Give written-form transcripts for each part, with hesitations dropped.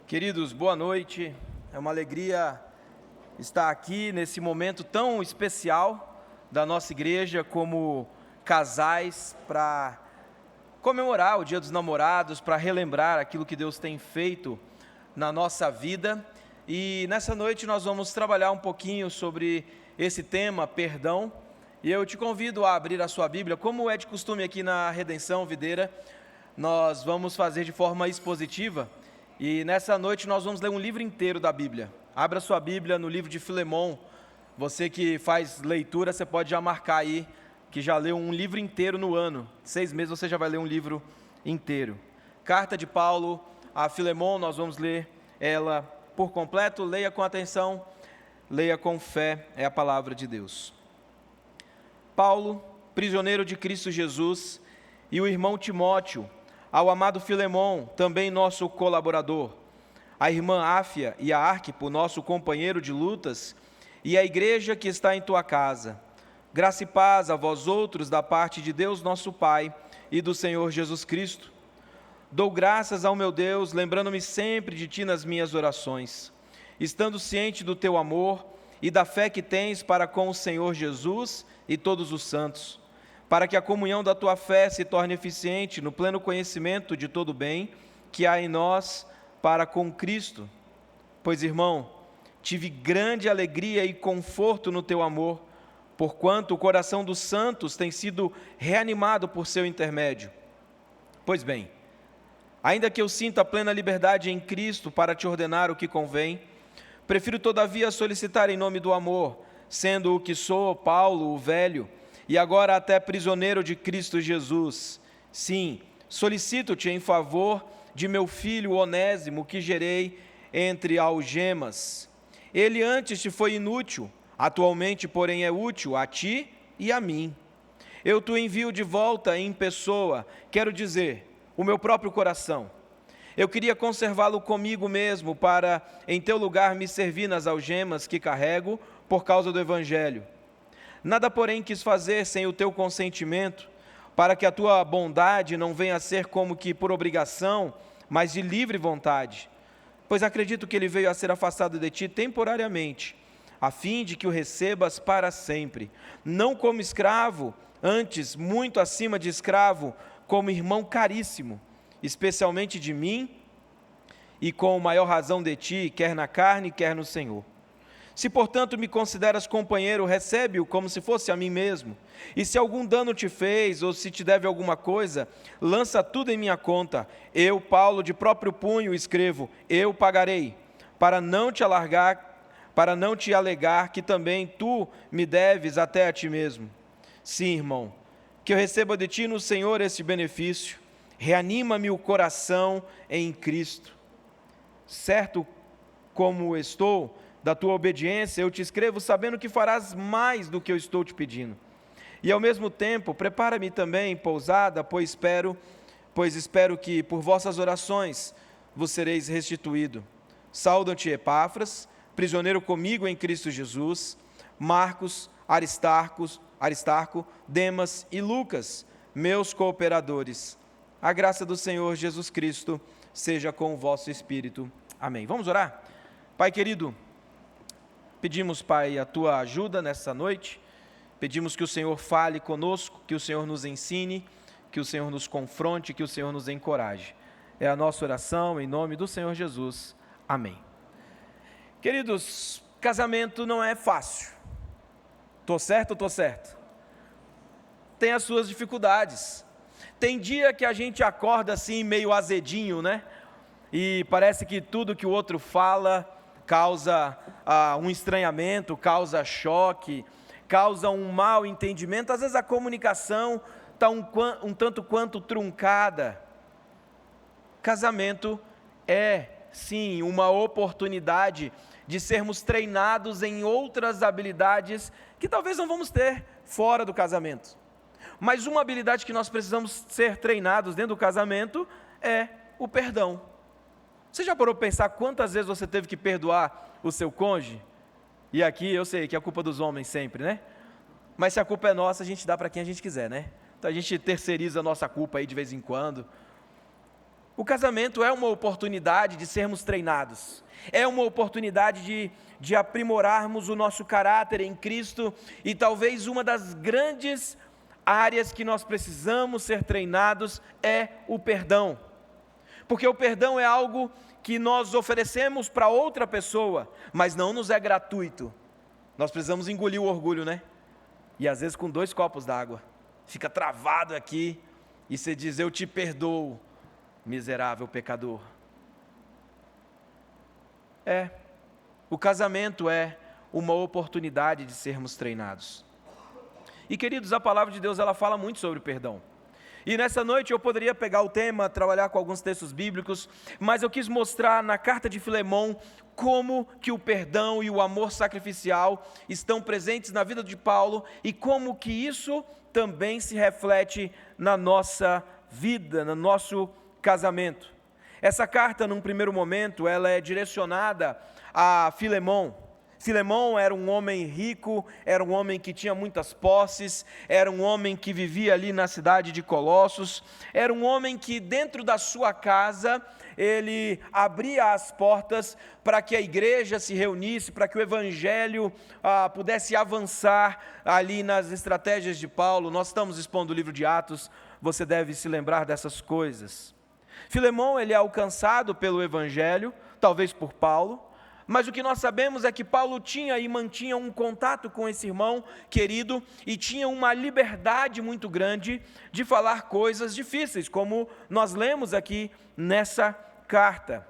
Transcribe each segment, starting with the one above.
Queridos, boa noite. É uma alegria estar aqui nesse momento tão especial da nossa igreja como casais para comemorar o Dia dos Namorados, para relembrar aquilo que Deus tem feito na nossa vida. E nessa noite nós vamos trabalhar um pouquinho sobre esse tema, perdão. E eu te convido a abrir a sua Bíblia, como é de costume aqui na Redenção Videira, nós vamos fazer de forma expositiva. E nessa noite nós vamos ler um livro inteiro da Bíblia. Abra sua Bíblia no livro de Filemão. Você que faz leitura, você pode já marcar aí, que já leu um livro inteiro no ano. 6 meses você já vai ler um livro inteiro. Carta de Paulo a Filemão, nós vamos ler ela por completo. Leia com atenção, leia com fé, é a palavra de Deus. Paulo, prisioneiro de Cristo Jesus, e o irmão Timóteo, ao amado Filemão, também nosso colaborador, a irmã Áfia e a Arquipo, nosso companheiro de lutas, e a igreja que está em tua casa. Graça e paz a vós outros da parte de Deus nosso Pai e do Senhor Jesus Cristo. Dou graças ao meu Deus, lembrando-me sempre de ti nas minhas orações, estando ciente do teu amor e da fé que tens para com o Senhor Jesus e todos os santos, para que a comunhão da tua fé se torne eficiente no pleno conhecimento de todo o bem que há em nós para com Cristo. Pois, irmão, tive grande alegria e conforto no teu amor, porquanto o coração dos santos tem sido reanimado por seu intermédio. Pois bem, ainda que eu sinta plena liberdade em Cristo para te ordenar o que convém, prefiro todavia solicitar em nome do amor, sendo o que sou, Paulo, o velho, e agora até prisioneiro de Cristo Jesus. Sim, solicito-te em favor de meu filho Onésimo, que gerei entre algemas. Ele antes te foi inútil, atualmente, porém, é útil a ti e a mim. Eu te envio de volta em pessoa, quero dizer, o meu próprio coração. Eu queria conservá-lo comigo mesmo, para, em teu lugar, me servir nas algemas que carrego por causa do Evangelho. Nada, porém, quis fazer sem o teu consentimento, para que a tua bondade não venha a ser como que por obrigação, mas de livre vontade. Pois acredito que ele veio a ser afastado de ti temporariamente, a fim de que o recebas para sempre, não como escravo, antes, muito acima de escravo, como irmão caríssimo, especialmente de mim, e com maior razão de ti, quer na carne, quer no Senhor. Se, portanto, me consideras companheiro, recebe-o como se fosse a mim mesmo. E se algum dano te fez, ou se te deve alguma coisa, lança tudo em minha conta. Eu, Paulo, de próprio punho escrevo, eu pagarei, para não te alegar que também tu me deves até a ti mesmo. Sim, irmão, que eu receba de ti no Senhor esse benefício. Reanima-me o coração em Cristo. Certo como estou da tua obediência, eu te escrevo sabendo que farás mais do que eu estou te pedindo. E ao mesmo tempo, prepara-me também pousada, pois espero que por vossas orações vos sereis restituído. Saúdo-te, Epáfras, prisioneiro comigo em Cristo Jesus, Marcos, Aristarco, Demas e Lucas, meus cooperadores. A graça do Senhor Jesus Cristo seja com o vosso espírito. Amém. Vamos orar? Pai querido, pedimos, Pai, a tua ajuda nessa noite, pedimos que o Senhor fale conosco, que o Senhor nos ensine, que o Senhor nos confronte, que o Senhor nos encoraje. É a nossa oração em nome do Senhor Jesus. Amém. Queridos, casamento não é fácil. Tô certo ou tô certo? Tem as suas dificuldades. Tem dia que a gente acorda assim meio azedinho, né? E parece que tudo que o outro fala causa um estranhamento, causa choque, causa um mau entendimento. Às vezes a comunicação está um tanto quanto truncada. Casamento é, sim, uma oportunidade de sermos treinados em outras habilidades que talvez não vamos ter fora do casamento. Mas uma habilidade que nós precisamos ser treinados dentro do casamento é o perdão. Você já parou para pensar quantas vezes você teve que perdoar o seu cônjuge? E aqui eu sei que é a culpa dos homens sempre, né? Mas se a culpa é nossa, a gente dá para quem a gente quiser, né? Então a gente terceiriza a nossa culpa aí de vez em quando. O casamento é uma oportunidade de sermos treinados, é uma oportunidade de aprimorarmos o nosso caráter em Cristo, e talvez uma das grandes áreas que nós precisamos ser treinados é o perdão, porque o perdão é algo que nós oferecemos para outra pessoa, mas não nos é gratuito. Nós precisamos engolir o orgulho, né? E às vezes com 2 copos d'água, fica travado aqui, e você diz: eu te perdoo, miserável pecador. O casamento é uma oportunidade de sermos treinados. E queridos, a palavra de Deus, ela fala muito sobre perdão. E nessa noite eu poderia pegar o tema, trabalhar com alguns textos bíblicos, mas eu quis mostrar na carta de Filemão como que o perdão e o amor sacrificial estão presentes na vida de Paulo e como que isso também se reflete na nossa vida, no nosso casamento. Essa carta, num primeiro momento, ela é direcionada a Filemão. Filemão era um homem rico, era um homem que tinha muitas posses, era um homem que vivia ali na cidade de Colossos, era um homem que dentro da sua casa, ele abria as portas para que a igreja se reunisse, para que o evangelho pudesse avançar ali nas estratégias de Paulo. Nós estamos expondo o livro de Atos, você deve se lembrar dessas coisas. Filemão, ele é alcançado pelo evangelho, talvez por Paulo, mas o que nós sabemos é que Paulo tinha e mantinha um contato com esse irmão querido e tinha uma liberdade muito grande de falar coisas difíceis, como nós lemos aqui nessa carta.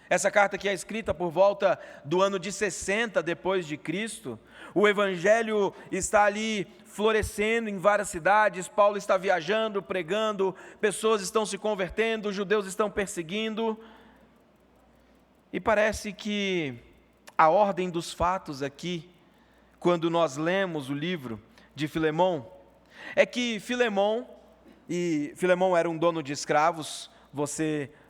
Essa carta que é escrita por volta do ano de 60 depois de Cristo, o evangelho está ali florescendo em várias cidades, Paulo está viajando, pregando, pessoas estão se convertendo, judeus estão perseguindo. E parece que a ordem dos fatos aqui, quando nós lemos o livro de Filemão, é que Filemão era um dono de escravos.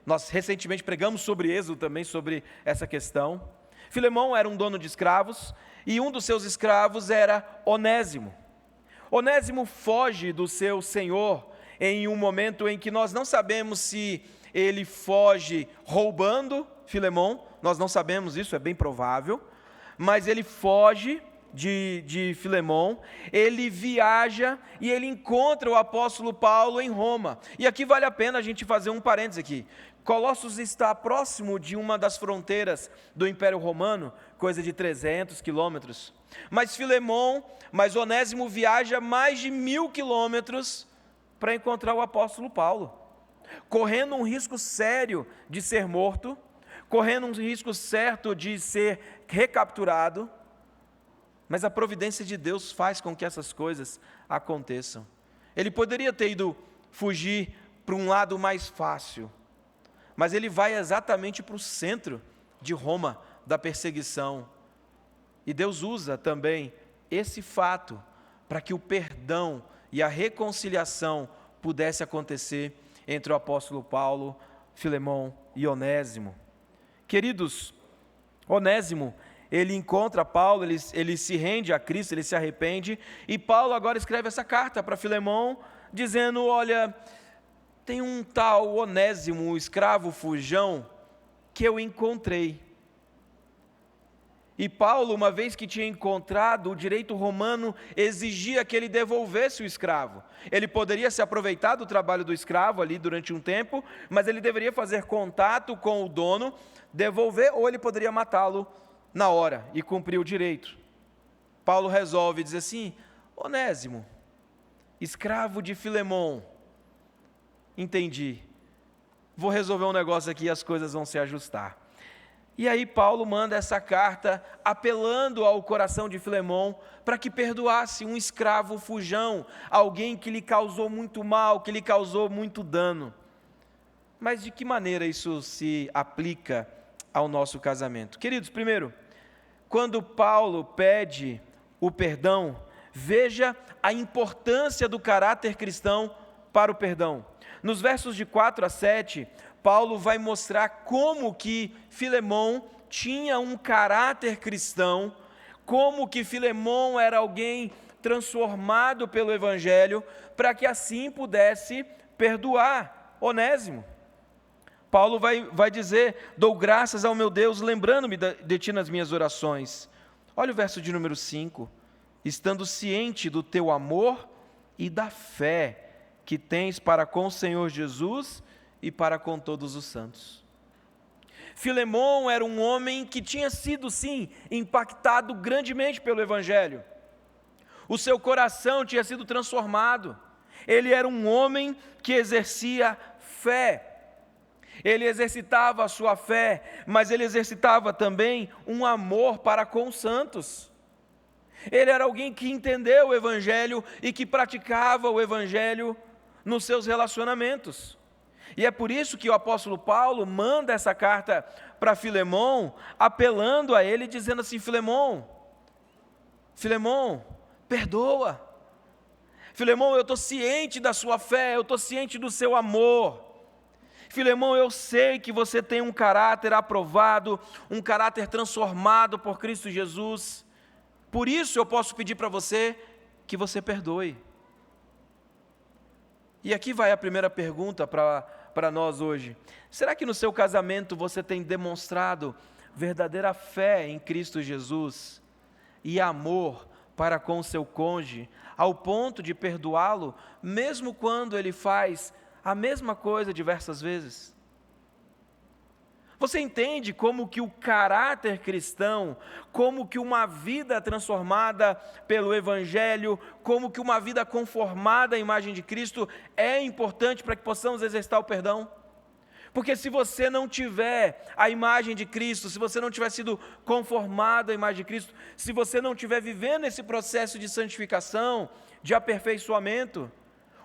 Nós recentemente pregamos sobre Êxodo também, sobre essa questão. Filemão era um dono de escravos, e um dos seus escravos era Onésimo. Onésimo foge do seu senhor em um momento em que nós não sabemos se ele foge roubando Filemão, nós não sabemos isso, é bem provável, mas ele foge de Filemão, ele viaja e ele encontra o apóstolo Paulo em Roma. E aqui vale a pena a gente fazer um parênteses aqui. Colossos está próximo de uma das fronteiras do Império Romano, coisa de 300 quilômetros. Mas Onésimo viaja mais de 1000 quilômetros para encontrar o apóstolo Paulo, correndo um risco sério de ser morto, correndo um risco certo de ser recapturado, mas a providência de Deus faz com que essas coisas aconteçam. Ele poderia ter ido fugir para um lado mais fácil, mas ele vai exatamente para o centro de Roma, da perseguição. E Deus usa também esse fato para que o perdão e a reconciliação pudesse acontecer entre o apóstolo Paulo, Filemão e Onésimo. Queridos, Onésimo, ele encontra Paulo, ele se rende a Cristo, ele se arrepende, e Paulo agora escreve essa carta para Filemão, dizendo: olha, tem um tal Onésimo, um escravo fujão, que eu encontrei. E Paulo, uma vez que tinha encontrado, o direito romano exigia que ele devolvesse o escravo. Ele poderia se aproveitar do trabalho do escravo ali durante um tempo, mas ele deveria fazer contato com o dono, devolver, ou ele poderia matá-lo na hora e cumprir o direito. Paulo resolve dizer assim: Onésimo, escravo de Filemão, entendi, vou resolver um negócio aqui e as coisas vão se ajustar. E aí Paulo manda essa carta apelando ao coração de Filemão para que perdoasse um escravo fujão, alguém que lhe causou muito mal, que lhe causou muito dano. Mas de que maneira isso se aplica ao nosso casamento? Queridos, primeiro, quando Paulo pede o perdão, veja a importância do caráter cristão para o perdão. Nos versos de 4 a 7, Paulo vai mostrar como que Filemão tinha um caráter cristão, como que Filemão era alguém transformado pelo Evangelho, para que assim pudesse perdoar Onésimo. Paulo vai dizer: dou graças ao meu Deus, lembrando-me de ti nas minhas orações. Olha o verso de número 5. Estando ciente do teu amor e da fé que tens para com o Senhor Jesus e para com todos os santos. Filemon era um homem que tinha sido, sim, impactado grandemente pelo Evangelho. O seu coração tinha sido transformado. Ele era um homem que exercia fé. Ele exercitava a sua fé, mas ele exercitava também um amor para com os santos. Ele era alguém que entendeu o Evangelho e que praticava o Evangelho nos seus relacionamentos. E é por isso que o apóstolo Paulo manda essa carta para Filemon, apelando a ele, dizendo assim: Filemon, perdoa. Filemon, eu estou ciente da sua fé, eu estou ciente do seu amor. Filemon, eu sei que você tem um caráter aprovado, um caráter transformado por Cristo Jesus. Por isso eu posso pedir para você que você perdoe. E aqui vai a primeira pergunta para nós hoje. Será que no seu casamento você tem demonstrado verdadeira fé em Cristo Jesus e amor para com o seu cônjuge, ao ponto de perdoá-lo, mesmo quando ele faz a mesma coisa diversas vezes? Você entende como que o caráter cristão, como que uma vida transformada pelo Evangelho, como que uma vida conformada à imagem de Cristo é importante para que possamos exercitar o perdão? Porque se você não tiver a imagem de Cristo, se você não tiver sido conformado à imagem de Cristo, se você não estiver vivendo esse processo de santificação, de aperfeiçoamento,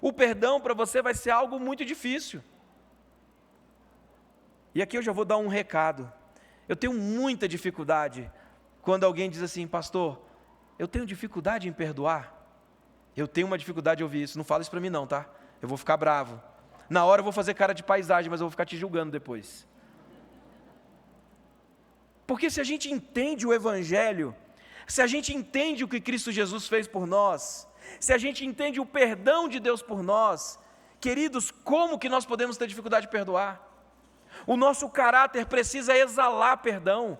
o perdão para você vai ser algo muito difícil. E aqui eu já vou dar um recado. Eu tenho muita dificuldade quando alguém diz assim: pastor, eu tenho dificuldade em perdoar. Eu tenho uma dificuldade de ouvir isso. Não fala isso para mim não, tá? Eu vou ficar bravo. Na hora eu vou fazer cara de paisagem, mas eu vou ficar te julgando depois. Porque se a gente entende o Evangelho, se a gente entende o que Cristo Jesus fez por nós, se a gente entende o perdão de Deus por nós, queridos, como que nós podemos ter dificuldade de perdoar? O nosso caráter precisa exalar perdão.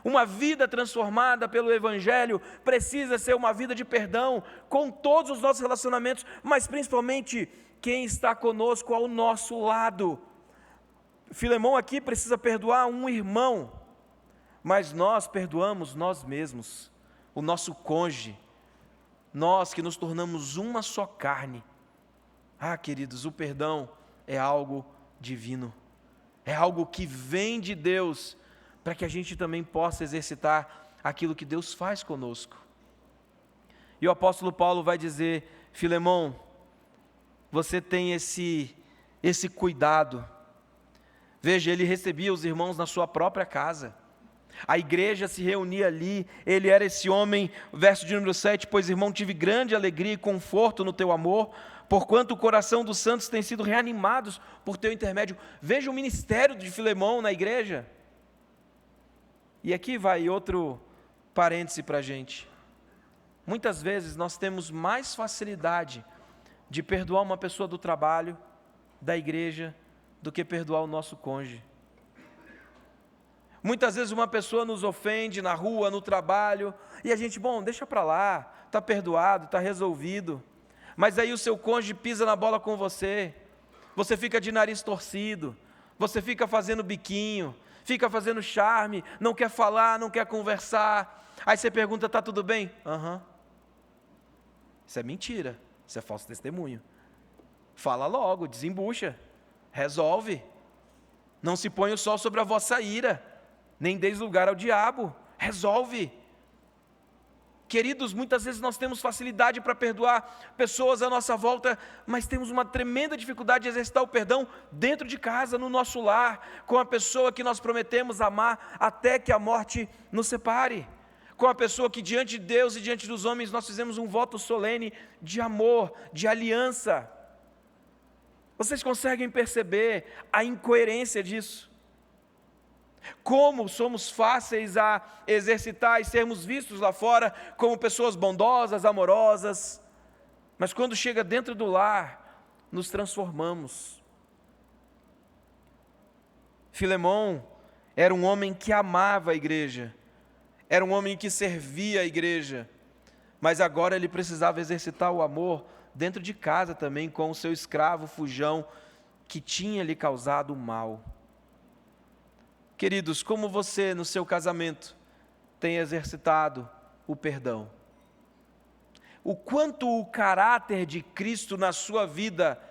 Uma vida transformada pelo Evangelho precisa ser uma vida de perdão com todos os nossos relacionamentos, mas principalmente quem está conosco ao nosso lado. Filemon aqui precisa perdoar um irmão, mas nós perdoamos nós mesmos, o nosso cônjuge, nós que nos tornamos uma só carne. Queridos, o perdão é algo divino. É algo que vem de Deus, para que a gente também possa exercitar aquilo que Deus faz conosco. E o apóstolo Paulo vai dizer: Filemon, você tem esse cuidado. Veja, ele recebia os irmãos na sua própria casa. A igreja se reunia ali, ele era esse homem, verso de número 7, pois irmão, tive grande alegria e conforto no teu amor, porquanto o coração dos santos tem sido reanimados por teu intermédio. Veja o ministério de Filemon na igreja. E aqui vai outro parêntese para a gente. Muitas vezes nós temos mais facilidade de perdoar uma pessoa do trabalho, da igreja, do que perdoar o nosso cônjuge. Muitas vezes uma pessoa nos ofende na rua, no trabalho, e a gente, deixa para lá, está perdoado, está resolvido. Mas aí o seu cônjuge pisa na bola com você, você fica de nariz torcido, você fica fazendo biquinho, fica fazendo charme, não quer falar, não quer conversar. Aí você pergunta: está tudo bem? Isso é mentira, isso é falso testemunho. Fala logo, desembucha, resolve. Não se põe o sol sobre a vossa ira, nem deis lugar ao diabo, resolve. Queridos, muitas vezes nós temos facilidade para perdoar pessoas à nossa volta, mas temos uma tremenda dificuldade de exercitar o perdão dentro de casa, no nosso lar, com a pessoa que nós prometemos amar até que a morte nos separe, com a pessoa que diante de Deus e diante dos homens nós fizemos um voto solene de amor, de aliança. Vocês conseguem perceber a incoerência disso? Como somos fáceis a exercitar e sermos vistos lá fora como pessoas bondosas, amorosas, mas quando chega dentro do lar, nos transformamos. Filemão era um homem que amava a igreja, era um homem que servia a igreja, mas agora ele precisava exercitar o amor dentro de casa também, com o seu escravo fujão, que tinha lhe causado mal. Queridos, como você no seu casamento tem exercitado o perdão? O quanto o caráter de Cristo na sua vida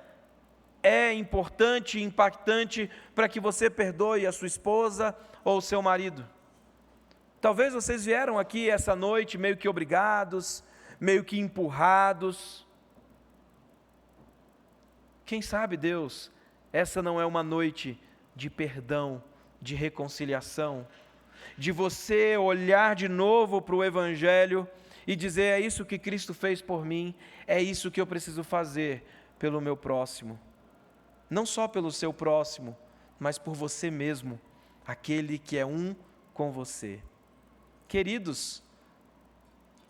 é importante e impactante para que você perdoe a sua esposa ou o seu marido. Talvez vocês vieram aqui essa noite meio que obrigados, meio que empurrados. Quem sabe, Deus, essa não é uma noite de perdão, de reconciliação, de você olhar de novo para o Evangelho e dizer: é isso que Cristo fez por mim, é isso que eu preciso fazer pelo meu próximo. Não só pelo seu próximo, mas por você mesmo, aquele que é um com você. Queridos,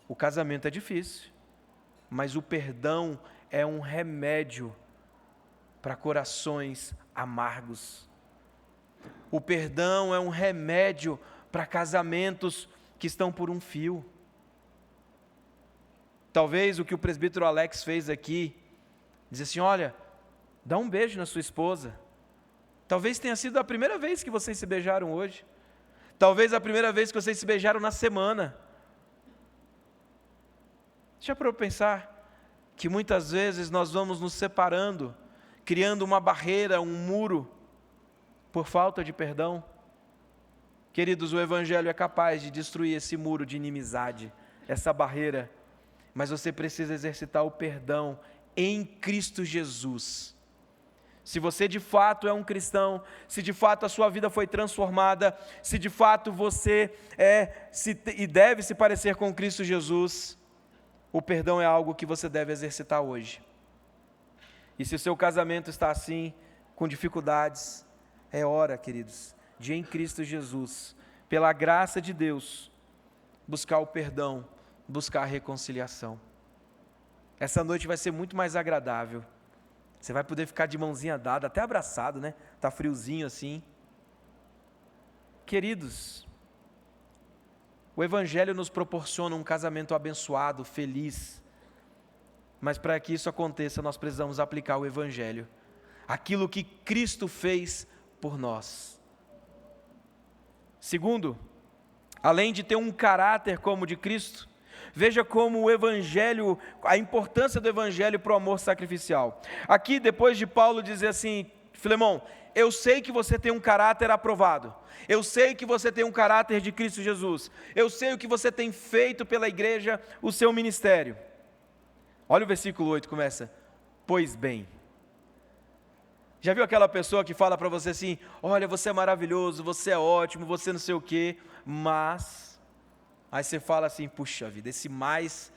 o casamento é difícil, mas o perdão é um remédio para corações amargos. O perdão é um remédio para casamentos que estão por um fio. Talvez o que o presbítero Alex fez aqui, diz assim: olha, dá um beijo na sua esposa. Talvez tenha sido a primeira vez que vocês se beijaram hoje. Talvez a primeira vez que vocês se beijaram na semana. Já parou para pensar que muitas vezes nós vamos nos separando, criando uma barreira, um muro, por falta de perdão? Queridos, o Evangelho é capaz de destruir esse muro de inimizade, essa barreira, mas você precisa exercitar o perdão em Cristo Jesus. Se você de fato é um cristão, se de fato a sua vida foi transformada, se de fato você e deve se parecer com Cristo Jesus, o perdão é algo que você deve exercitar hoje. E se o seu casamento está assim, com dificuldades, é hora, queridos, de em Cristo Jesus, pela graça de Deus, buscar o perdão, buscar a reconciliação. Essa noite vai ser muito mais agradável. Você vai poder ficar de mãozinha dada, até abraçado, né? Tá friozinho assim. Queridos, o Evangelho nos proporciona um casamento abençoado, feliz. Mas para que isso aconteça, nós precisamos aplicar o Evangelho. Aquilo que Cristo fez por nós. Segundo, além de ter um caráter como o de Cristo, veja como o Evangelho, a importância do Evangelho para o amor sacrificial. Aqui, depois de Paulo dizer assim: Filemão, eu sei que você tem um caráter aprovado, eu sei que você tem um caráter de Cristo Jesus, eu sei o que você tem feito pela igreja, o seu ministério. Olha o versículo 8, começa: pois bem. Já viu aquela pessoa que fala para você assim: olha, você é maravilhoso, você é ótimo, você não sei o quê, mas... Aí você fala assim: puxa vida, esse mais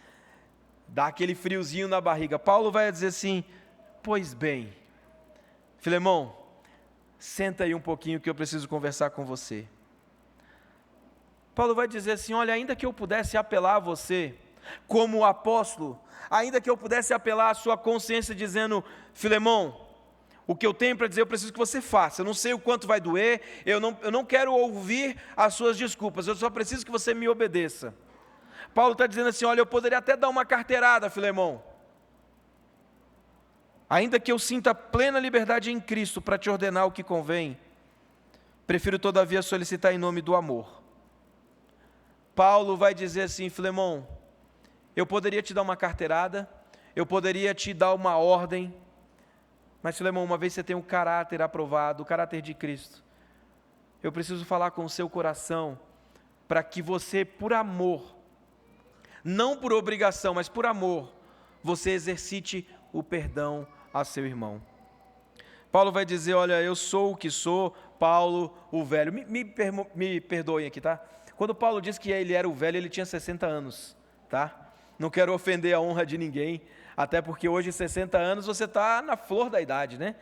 dá aquele friozinho na barriga. Paulo vai dizer assim: pois bem, Filemão, senta aí um pouquinho que eu preciso conversar com você. Paulo vai dizer assim: olha, ainda que eu pudesse apelar a você como apóstolo, ainda que eu pudesse apelar à sua consciência dizendo: Filemão, o que eu tenho para dizer eu preciso que você faça, eu não sei o quanto vai doer, eu não quero ouvir as suas desculpas, eu só preciso que você me obedeça. Paulo está dizendo assim: olha, eu poderia até dar uma carteirada, Filemão, ainda que eu sinta plena liberdade em Cristo para te ordenar o que convém, prefiro todavia solicitar em nome do amor. Paulo vai dizer assim: Filemão, eu poderia te dar uma carteirada, eu poderia te dar uma ordem, mas Filemão, uma vez você tem o caráter aprovado, o caráter de Cristo, eu preciso falar com o seu coração, para que você, por amor, não por obrigação, mas por amor, você exercite o perdão a seu irmão. Paulo vai dizer: olha, eu sou o que sou, Paulo, o velho. Me perdoem aqui, tá? Quando Paulo diz que ele era o velho, ele tinha 60 anos, tá? Não quero ofender a honra de ninguém, até porque hoje 60 anos você está na flor da idade, né?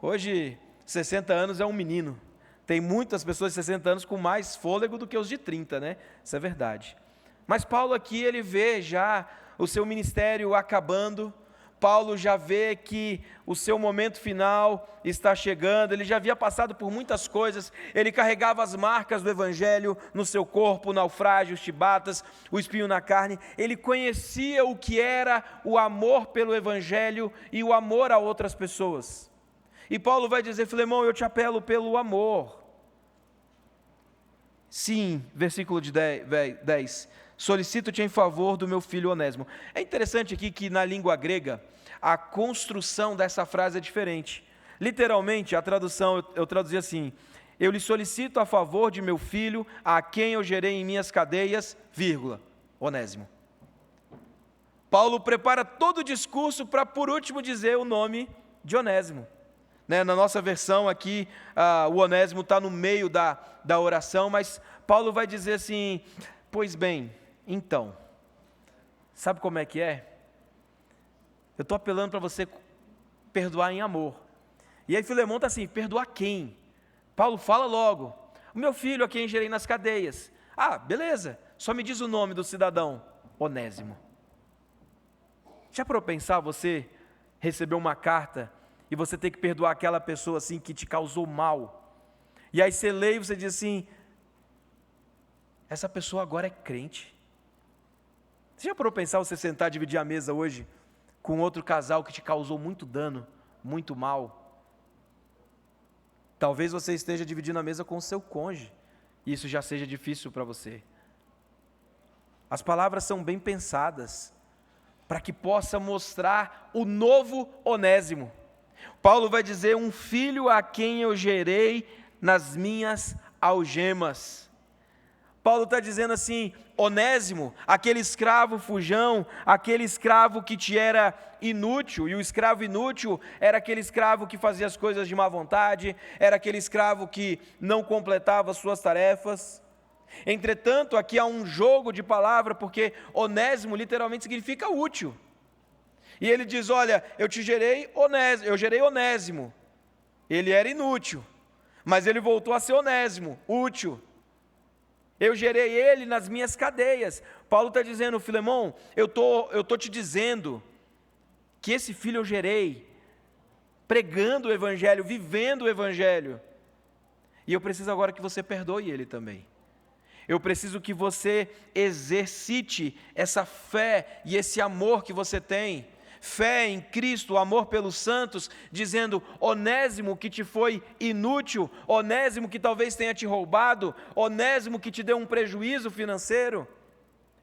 Hoje 60 anos é um menino. Tem muitas pessoas de 60 anos com mais fôlego do que os de 30, né? Isso é verdade. Mas Paulo aqui, ele vê já o seu ministério acabando. Paulo já vê que o seu momento final está chegando, ele já havia passado por muitas coisas, ele carregava as marcas do Evangelho no seu corpo, o naufrágio, os chibatas, o espinho na carne, ele conhecia o que era o amor pelo Evangelho e o amor a outras pessoas. E Paulo vai dizer: Filemão, eu te apelo pelo amor. Sim, versículo de 10, solicito-te em favor do meu filho Onésimo. É interessante aqui que na língua grega, a construção dessa frase é diferente. Literalmente, a tradução, eu traduzi assim: eu lhe solicito a favor de meu filho, a quem eu gerei em minhas cadeias, vírgula, Onésimo. Paulo prepara todo o discurso para, por último, dizer o nome de Onésimo. Na nossa versão aqui, o Onésimo está no meio da oração, mas Paulo vai dizer assim: pois bem, então, sabe como é que é? Eu estou apelando para você perdoar em amor. E aí Filemão está assim: perdoar quem? Paulo fala logo: o meu filho a quem gerei nas cadeias. Ah, beleza, só me diz o nome do cidadão: Onésimo. Já parou para pensar você receber uma carta e você ter que perdoar aquela pessoa assim que te causou mal? E aí você lê e você diz assim: essa pessoa agora é crente. Você já parou para pensar você sentar e dividir a mesa hoje com outro casal que te causou muito dano, muito mal? Talvez você esteja dividindo a mesa com o seu cônjuge, e isso já seja difícil para você. As palavras são bem pensadas, para que possa mostrar o novo Onésimo. Paulo vai dizer: um filho a quem eu gerei nas minhas algemas. Paulo está dizendo assim: Onésimo, aquele escravo fujão, aquele escravo que te era inútil, e o escravo inútil era aquele escravo que fazia as coisas de má vontade, era aquele escravo que não completava as suas tarefas. Entretanto, aqui há um jogo de palavra, porque Onésimo literalmente significa útil. E ele diz: olha, eu gerei Onésimo. Ele era inútil, mas ele voltou a ser Onésimo, útil. Eu gerei ele nas minhas cadeias. Paulo está dizendo: Filemão, eu tô te dizendo que esse filho eu gerei, pregando o Evangelho, vivendo o Evangelho. E eu preciso agora que você perdoe ele também. Eu preciso que você exercite essa fé e esse amor que você tem. Fé em Cristo, amor pelos santos, dizendo: Onésimo que te foi inútil, Onésimo que talvez tenha te roubado, Onésimo que te deu um prejuízo financeiro,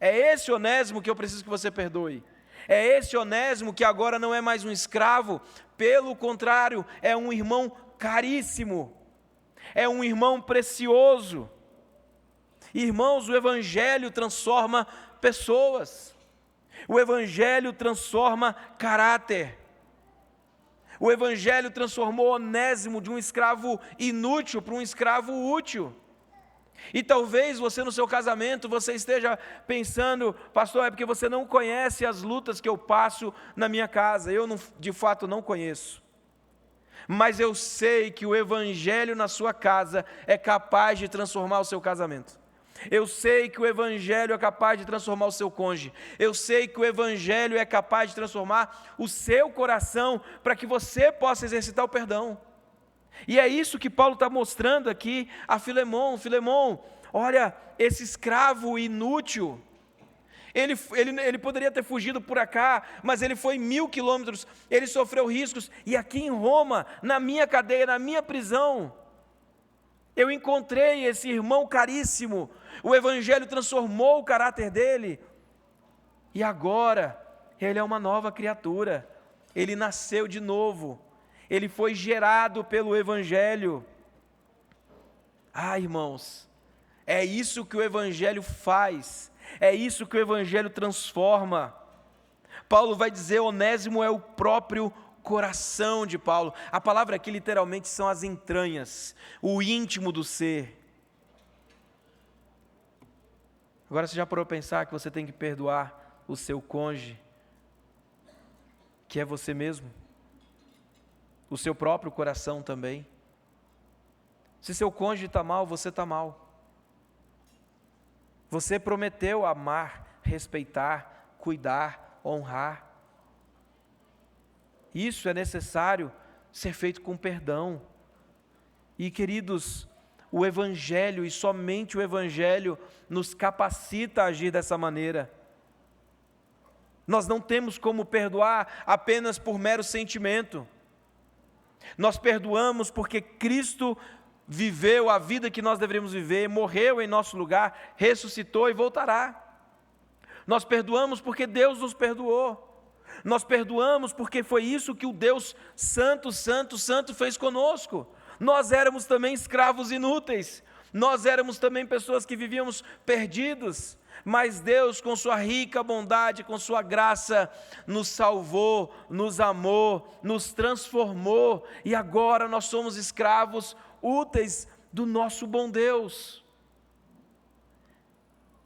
é esse Onésimo que eu preciso que você perdoe. É esse Onésimo que agora não é mais um escravo, pelo contrário, é um irmão caríssimo, é um irmão precioso. Irmãos, o Evangelho transforma pessoas. O Evangelho transforma caráter. O Evangelho transformou Onésimo de um escravo inútil para um escravo útil. E talvez você no seu casamento, você esteja pensando: pastor, é porque você não conhece as lutas que eu passo na minha casa. Eu de fato não conheço. Mas eu sei que o Evangelho na sua casa é capaz de transformar o seu casamento. Eu sei que o Evangelho é capaz de transformar o seu cônjuge. Eu sei que o Evangelho é capaz de transformar o seu coração para que você possa exercitar o perdão. E é isso que Paulo está mostrando aqui a Filemão. Filemão, olha, esse escravo inútil, ele poderia ter fugido por cá, mas ele foi 1000 quilômetros, ele sofreu riscos, e aqui em Roma, na minha cadeia, na minha prisão, eu encontrei esse irmão caríssimo. O Evangelho transformou o caráter dele, e agora ele é uma nova criatura, ele nasceu de novo, ele foi gerado pelo Evangelho. Irmãos, é isso que o Evangelho faz, é isso que o Evangelho transforma. Paulo vai dizer: Onésimo é o próprio coração de Paulo. A palavra aqui literalmente são as entranhas, o íntimo do ser. Agora você já parou a pensar que você tem que perdoar o seu cônjuge, que é você mesmo? O seu próprio coração também. Se seu cônjuge está mal, você está mal. Você prometeu amar, respeitar, cuidar, honrar. isso é necessário ser feito com perdão. E queridos, o Evangelho, e somente o Evangelho, nos capacita a agir dessa maneira. Nós não temos como perdoar apenas por mero sentimento. Nós perdoamos porque Cristo viveu a vida que nós deveríamos viver, morreu em nosso lugar, ressuscitou e voltará. Nós perdoamos porque Deus nos perdoou. Nós perdoamos porque foi isso que o Deus Santo, Santo, Santo fez conosco. Nós éramos também escravos inúteis. Nós éramos também pessoas que vivíamos perdidos. Mas Deus, com sua rica bondade, com sua graça, nos salvou, nos amou, nos transformou. E agora nós somos escravos úteis do nosso bom Deus.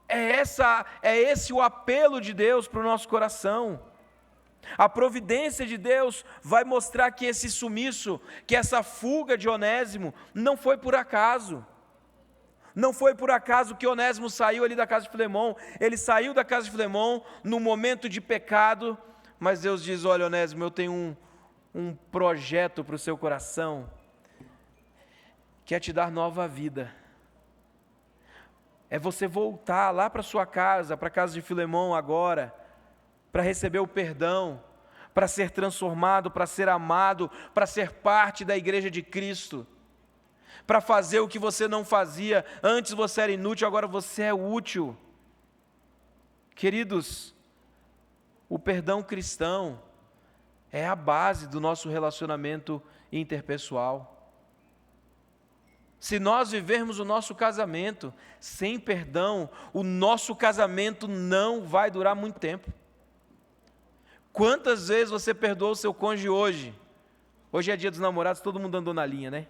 É esse o apelo de Deus para o nosso coração. A providência de Deus vai mostrar que esse sumiço, que essa fuga de Onésimo, não foi por acaso. Não foi por acaso que Onésimo saiu ali da casa de Filemon. Ele saiu da casa de Filemon no momento de pecado, mas Deus diz: olha, Onésimo, eu tenho um projeto para o seu coração, que é te dar nova vida. É você voltar lá para sua casa, para a casa de Filemon agora, para receber o perdão, para ser transformado, para ser amado, para ser parte da igreja de Cristo, para fazer o que você não fazia. Antes você era inútil, agora você é útil. Queridos, o perdão cristão é a base do nosso relacionamento interpessoal. Se nós vivermos o nosso casamento sem perdão, o nosso casamento não vai durar muito tempo. Quantas vezes você perdoou o seu cônjuge hoje? Hoje é dia dos namorados, todo mundo andou na linha, né?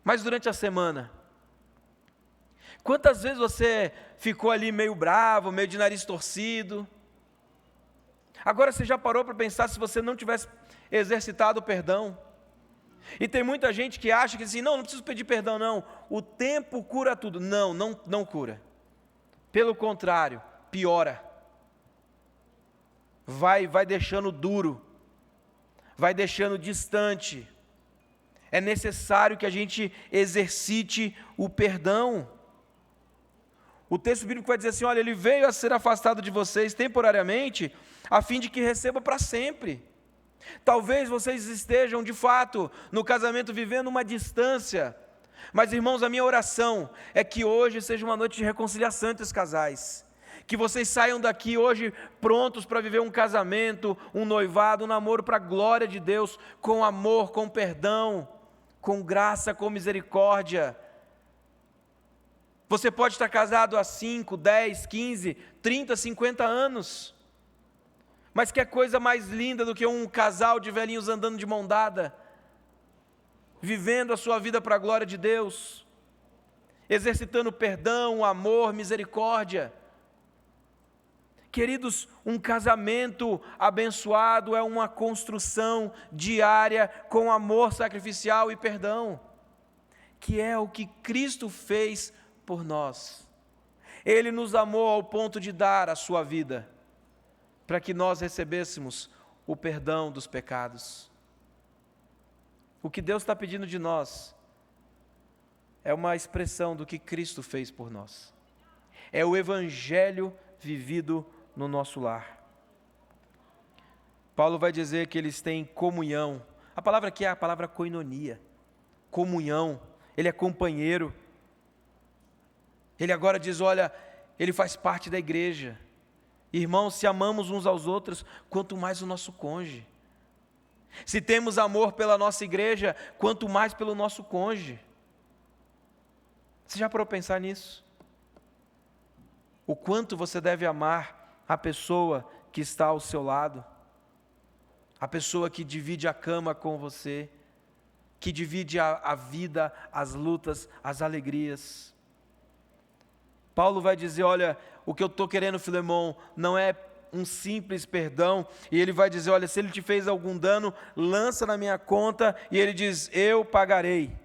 Mas durante a semana, quantas vezes você ficou ali meio bravo, meio de nariz torcido? Agora você já parou para pensar se você não tivesse exercitado o perdão? E tem muita gente que acha que assim, não preciso pedir perdão não, o tempo cura tudo. Não cura. Pelo contrário, piora. Vai deixando duro, vai deixando distante. É necessário que a gente exercite o perdão. O texto bíblico vai dizer assim, olha, ele veio a ser afastado de vocês temporariamente, a fim de que receba para sempre. Talvez vocês estejam, de fato, no casamento vivendo uma distância, mas, irmãos, a minha oração é que hoje seja uma noite de reconciliação entre os casais, que vocês saiam daqui hoje prontos para viver um casamento, um noivado, um namoro para a glória de Deus, com amor, com perdão, com graça, com misericórdia. Você pode estar casado há 5, 10, 15, 30, 50 anos, mas que coisa mais linda do que um casal de velhinhos andando de mão dada, vivendo a sua vida para a glória de Deus, exercitando perdão, amor, misericórdia. Queridos, um casamento abençoado é uma construção diária com amor sacrificial e perdão, que é o que Cristo fez por nós. Ele nos amou ao ponto de dar a sua vida, para que nós recebêssemos o perdão dos pecados. O que Deus está pedindo de nós é uma expressão do que Cristo fez por nós. É o Evangelho vivido no nosso lar. Paulo vai dizer que eles têm comunhão. A palavra aqui é a palavra koinonia, comunhão. Ele é companheiro. Ele agora diz, olha, ele faz parte da igreja. Irmãos, se amamos uns aos outros, quanto mais o nosso cônjuge. Se temos amor pela nossa igreja, quanto mais pelo nosso cônjuge. Você já parou para pensar nisso? O quanto você deve amar a pessoa que está ao seu lado, a pessoa que divide a cama com você, que divide a vida, as lutas, as alegrias. Paulo vai dizer, olha, o que eu estou querendo, Filemon, não é um simples perdão, e ele vai dizer, olha, se ele te fez algum dano, lança na minha conta, e ele diz, eu pagarei.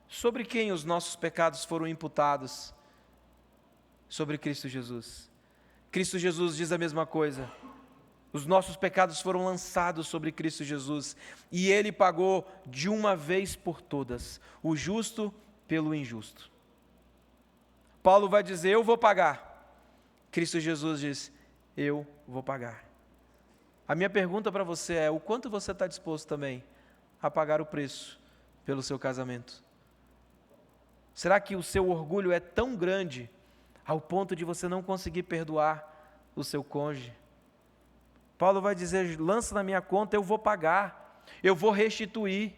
Sobre quem os nossos pecados foram imputados? Sobre Cristo Jesus. Cristo Jesus diz a mesma coisa. Os nossos pecados foram lançados sobre Cristo Jesus e Ele pagou de uma vez por todas, o justo pelo injusto. Paulo vai dizer, eu vou pagar. Cristo Jesus diz, eu vou pagar. A minha pergunta para você é, o quanto você está disposto também a pagar o preço pelo seu casamento? Será que o seu orgulho é tão grande ao ponto de você não conseguir perdoar o seu cônjuge? Paulo vai dizer, lança na minha conta, eu vou pagar, eu vou restituir.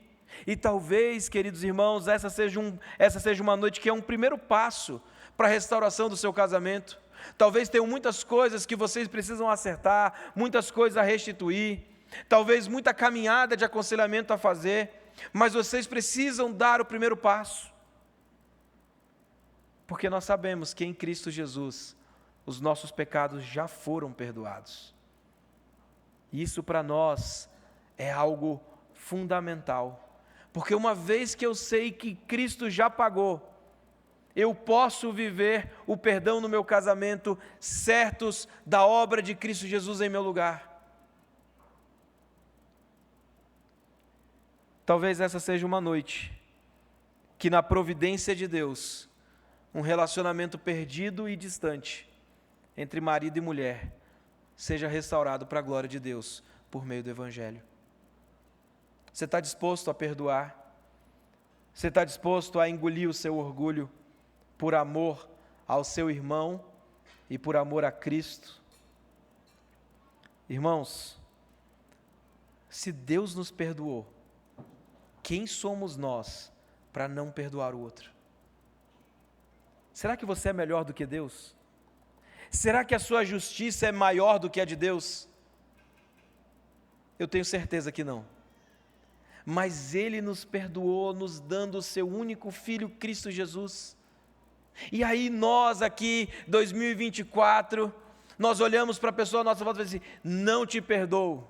E talvez, queridos irmãos, essa seja uma noite que é um primeiro passo para a restauração do seu casamento. Talvez tenham muitas coisas que vocês precisam acertar, muitas coisas a restituir, talvez muita caminhada de aconselhamento a fazer, mas vocês precisam dar o primeiro passo. Porque nós sabemos que em Cristo Jesus, os nossos pecados já foram perdoados. Isso para nós é algo fundamental, porque uma vez que eu sei que Cristo já pagou, eu posso viver o perdão no meu casamento, certos da obra de Cristo Jesus em meu lugar. Talvez essa seja uma noite que, na providência de Deus, um relacionamento perdido e distante entre marido e mulher seja restaurado para a glória de Deus por meio do Evangelho. Você está disposto a perdoar? Você está disposto a engolir o seu orgulho por amor ao seu irmão e por amor a Cristo? Irmãos, se Deus nos perdoou, quem somos nós para não perdoar o outro? Será que você é melhor do que Deus? Será que a sua justiça é maior do que a de Deus? Eu tenho certeza que não. Mas Ele nos perdoou, nos dando o seu único Filho, Cristo Jesus. E aí nós aqui, 2024, nós olhamos para a pessoa à nossa volta e falamos assim, não te perdoo.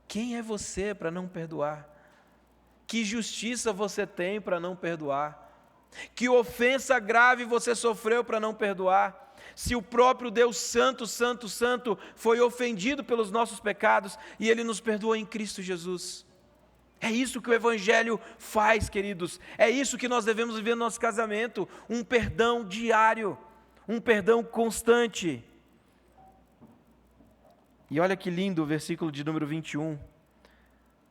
Quem é você para não perdoar? Que justiça você tem para não perdoar? Que ofensa grave você sofreu para não perdoar? Se o próprio Deus Santo, Santo, Santo foi ofendido pelos nossos pecados e Ele nos perdoou em Cristo Jesus. É isso que o Evangelho faz, queridos. É isso que nós devemos viver no nosso casamento. Um perdão diário, um perdão constante. E olha que lindo o versículo de número 21.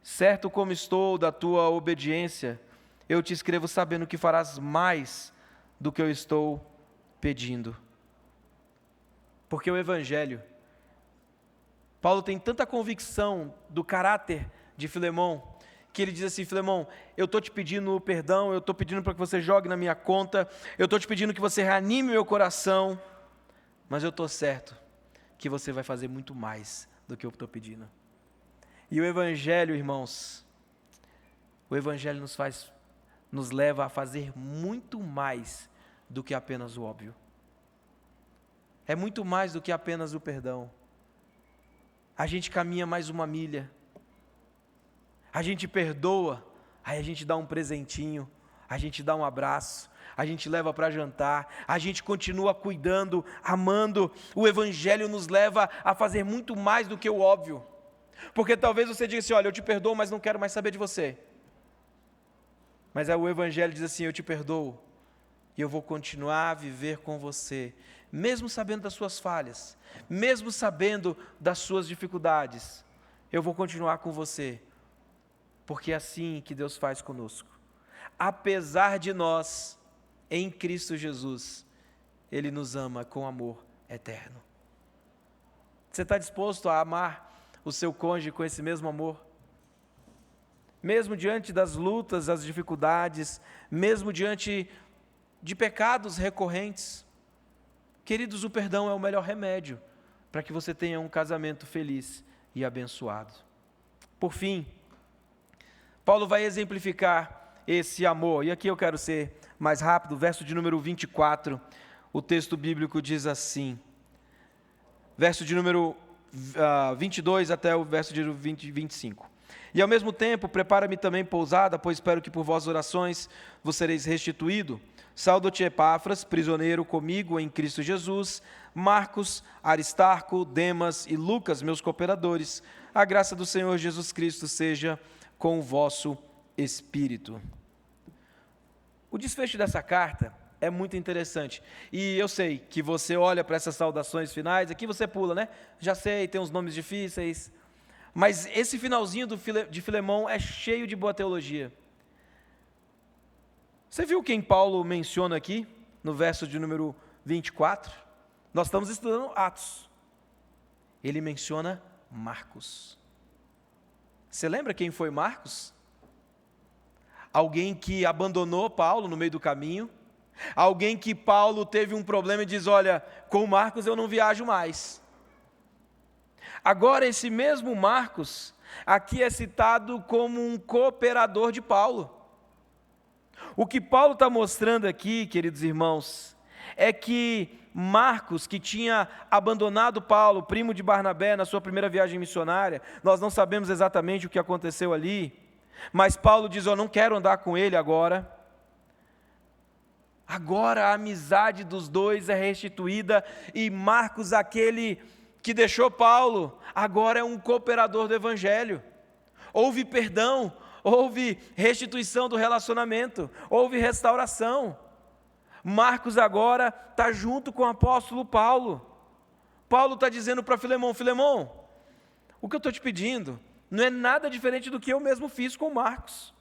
Certo como estou da tua obediência, eu te escrevo sabendo que farás mais do que eu estou pedindo. Porque o Evangelho, Paulo tem tanta convicção do caráter de Filemão, que ele diz assim, Filemão, eu estou te pedindo perdão, eu estou pedindo para que você jogue na minha conta, eu estou te pedindo que você reanime meu coração, mas eu estou certo que você vai fazer muito mais do que eu estou pedindo. E o Evangelho, irmãos, o Evangelho nos leva a fazer muito mais do que apenas o óbvio. É muito mais do que apenas o perdão. A gente caminha mais uma milha. A gente perdoa, aí a gente dá um presentinho, a gente dá um abraço, a gente leva para jantar, a gente continua cuidando, amando. O Evangelho nos leva a fazer muito mais do que o óbvio. Porque talvez você diga assim, olha, eu te perdoo, mas não quero mais saber de você. Mas aí o Evangelho diz assim, eu te perdoo, e eu vou continuar a viver com você, mesmo sabendo das suas falhas, mesmo sabendo das suas dificuldades, eu vou continuar com você, porque é assim que Deus faz conosco. Apesar de nós, em Cristo Jesus, Ele nos ama com amor eterno. Você está disposto a amar o seu cônjuge com esse mesmo amor? Mesmo diante das lutas, das dificuldades, mesmo diante de pecados recorrentes. Queridos, o perdão é o melhor remédio para que você tenha um casamento feliz e abençoado. Por fim, Paulo vai exemplificar esse amor, e aqui eu quero ser mais rápido, verso de número 24, o texto bíblico diz assim, verso de número 22 até o verso de 25. E ao mesmo tempo, prepara-me também pousada, pois espero que por vossas orações vos sereis restituído. Saúdo-te, Epáfras, prisioneiro comigo em Cristo Jesus, Marcos, Aristarco, Demas e Lucas, meus cooperadores. A graça do Senhor Jesus Cristo seja com o vosso espírito. O desfecho dessa carta é muito interessante. E eu sei que você olha para essas saudações finais, aqui você pula, né? Já sei, tem uns nomes difíceis. Mas esse finalzinho de Filemão é cheio de boa teologia. Você viu quem Paulo menciona aqui, no verso de número 24? Nós estamos estudando Atos. Ele menciona Marcos. Você lembra quem foi Marcos? Alguém que abandonou Paulo no meio do caminho. Alguém que Paulo teve um problema e diz, olha, com Marcos eu não viajo mais. Agora esse mesmo Marcos, aqui é citado como um cooperador de Paulo. O que Paulo está mostrando aqui, queridos irmãos, é que Marcos, que tinha abandonado Paulo, primo de Barnabé, na sua primeira viagem missionária, nós não sabemos exatamente o que aconteceu ali, mas Paulo diz, eu não quero andar com ele agora. Agora a amizade dos dois é restituída e Marcos, aquele que deixou Paulo, agora é um cooperador do Evangelho. Houve perdão, houve restituição do relacionamento, houve restauração. Marcos agora está junto com o apóstolo Paulo. Paulo está dizendo para Filemão, Filemão, o que eu estou te pedindo não é nada diferente do que eu mesmo fiz com Marcos.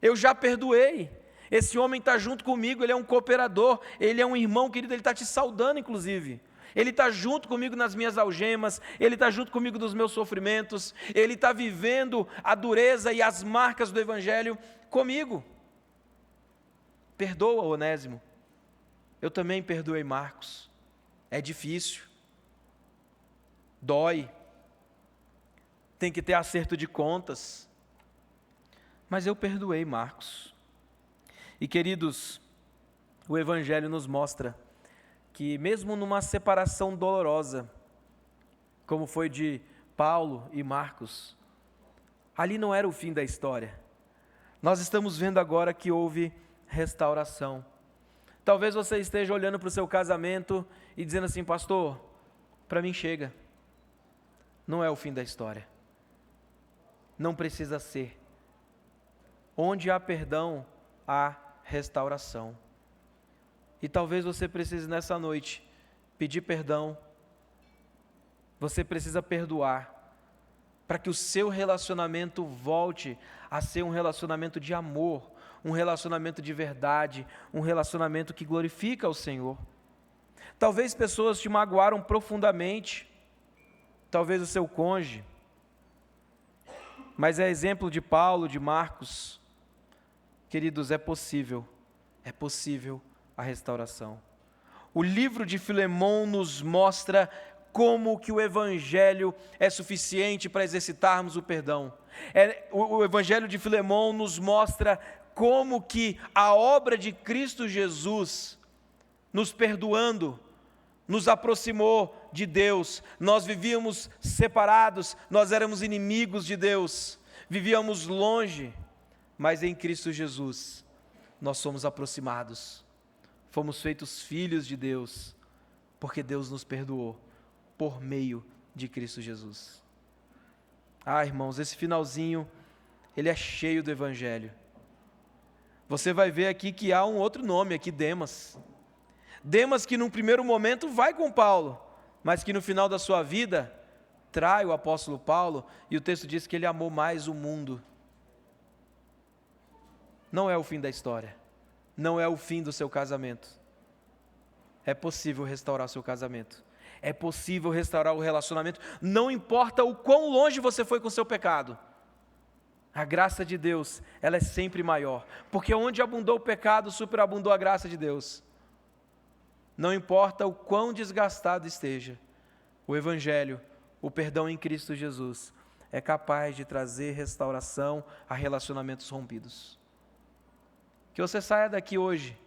Eu já perdoei. Esse homem está junto comigo, ele é um cooperador, ele é um irmão querido, ele está te saudando inclusive. Ele está junto comigo nas minhas algemas, ele está junto comigo nos meus sofrimentos, ele está vivendo a dureza e as marcas do Evangelho comigo. Perdoa, Onésimo. Eu também perdoei Marcos. É difícil. Dói. Tem que ter acerto de contas. Mas eu perdoei Marcos. E queridos, o Evangelho nos mostra que mesmo numa separação dolorosa, como foi de Paulo e Marcos, ali não era o fim da história. Nós estamos vendo agora que houve restauração. Talvez você esteja olhando para o seu casamento e dizendo assim, pastor, para mim chega. Não é o fim da história. Não precisa ser. Onde há perdão, há restauração. E talvez você precise nessa noite pedir perdão. Você precisa perdoar para que o seu relacionamento volte a ser um relacionamento de amor, um relacionamento de verdade, um relacionamento que glorifica o Senhor. Talvez pessoas te magoaram profundamente, talvez o seu cônjuge, mas é exemplo de Paulo, de Marcos. Queridos, é possível a restauração. O livro de Filemão nos mostra como que o Evangelho é suficiente para exercitarmos o perdão. O Evangelho de Filemão nos mostra como que a obra de Cristo Jesus, nos perdoando, nos aproximou de Deus. Nós vivíamos separados, nós éramos inimigos de Deus, vivíamos longe, mas em Cristo Jesus nós somos aproximados, fomos feitos filhos de Deus, porque Deus nos perdoou por meio de Cristo Jesus. Irmãos, esse finalzinho, ele é cheio do Evangelho. Você vai ver aqui que há um outro nome aqui, Demas. Demas que num primeiro momento vai com Paulo, mas que no final da sua vida trai o apóstolo Paulo, e o texto diz que ele amou mais o mundo. Não é o fim da história, não é o fim do seu casamento. É possível restaurar o seu casamento, é possível restaurar o relacionamento, não importa o quão longe você foi com o seu pecado. A graça de Deus, ela é sempre maior, porque onde abundou o pecado, superabundou a graça de Deus. Não importa o quão desgastado esteja, o Evangelho, o perdão em Cristo Jesus, é capaz de trazer restauração a relacionamentos rompidos. Que você saia daqui hoje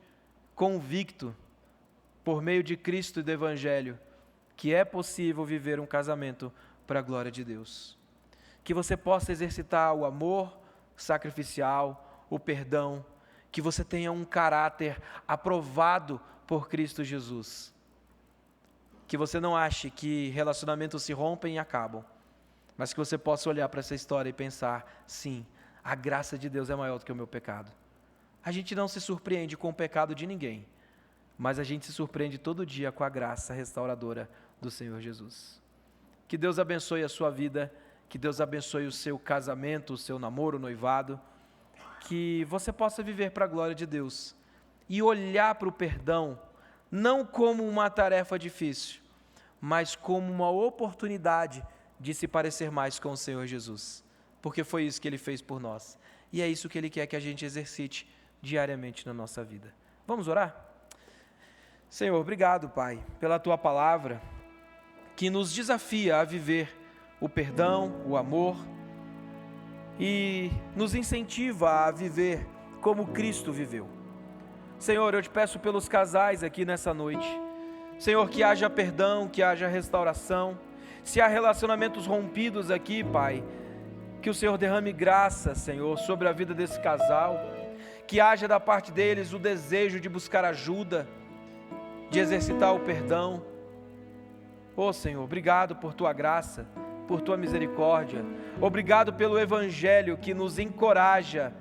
convicto, por meio de Cristo e do Evangelho, que é possível viver um casamento para a glória de Deus. Que você possa exercitar o amor sacrificial, o perdão, que você tenha um caráter aprovado por Cristo Jesus. Que você não ache que relacionamentos se rompem e acabam, mas que você possa olhar para essa história e pensar, sim, a graça de Deus é maior do que o meu pecado. A gente não se surpreende com o pecado de ninguém, mas a gente se surpreende todo dia com a graça restauradora do Senhor Jesus. Que Deus abençoe a sua vida, que Deus abençoe o seu casamento, o seu namoro, o noivado, que você possa viver para a glória de Deus e olhar para o perdão não como uma tarefa difícil, mas como uma oportunidade de se parecer mais com o Senhor Jesus, porque foi isso que Ele fez por nós, e é isso que Ele quer que a gente exercite diariamente na nossa vida. Vamos orar? Senhor, obrigado, Pai, pela Tua palavra, que nos desafia a viver o perdão, o amor, e nos incentiva a viver como Cristo viveu. Senhor, eu te peço pelos casais aqui nessa noite, Senhor, que haja perdão, que haja restauração. Se há relacionamentos rompidos aqui, Pai, que o Senhor derrame graça, Senhor, sobre a vida desse casal, que haja da parte deles o desejo de buscar ajuda, de exercitar o perdão. Oh Senhor, obrigado por Tua graça, por Tua misericórdia, obrigado pelo Evangelho que nos encoraja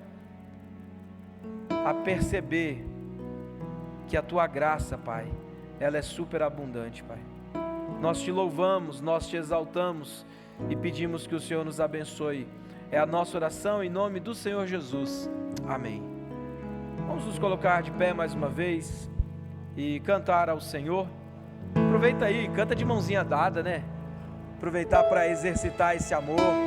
a perceber que a Tua graça, Pai, ela é superabundante, Pai. Nós Te louvamos, nós Te exaltamos e pedimos que o Senhor nos abençoe. É a nossa oração em nome do Senhor Jesus. Amém. Vamos nos colocar de pé mais uma vez e cantar ao Senhor. Aproveita aí, canta de mãozinha dada, né? Aproveitar para exercitar esse amor.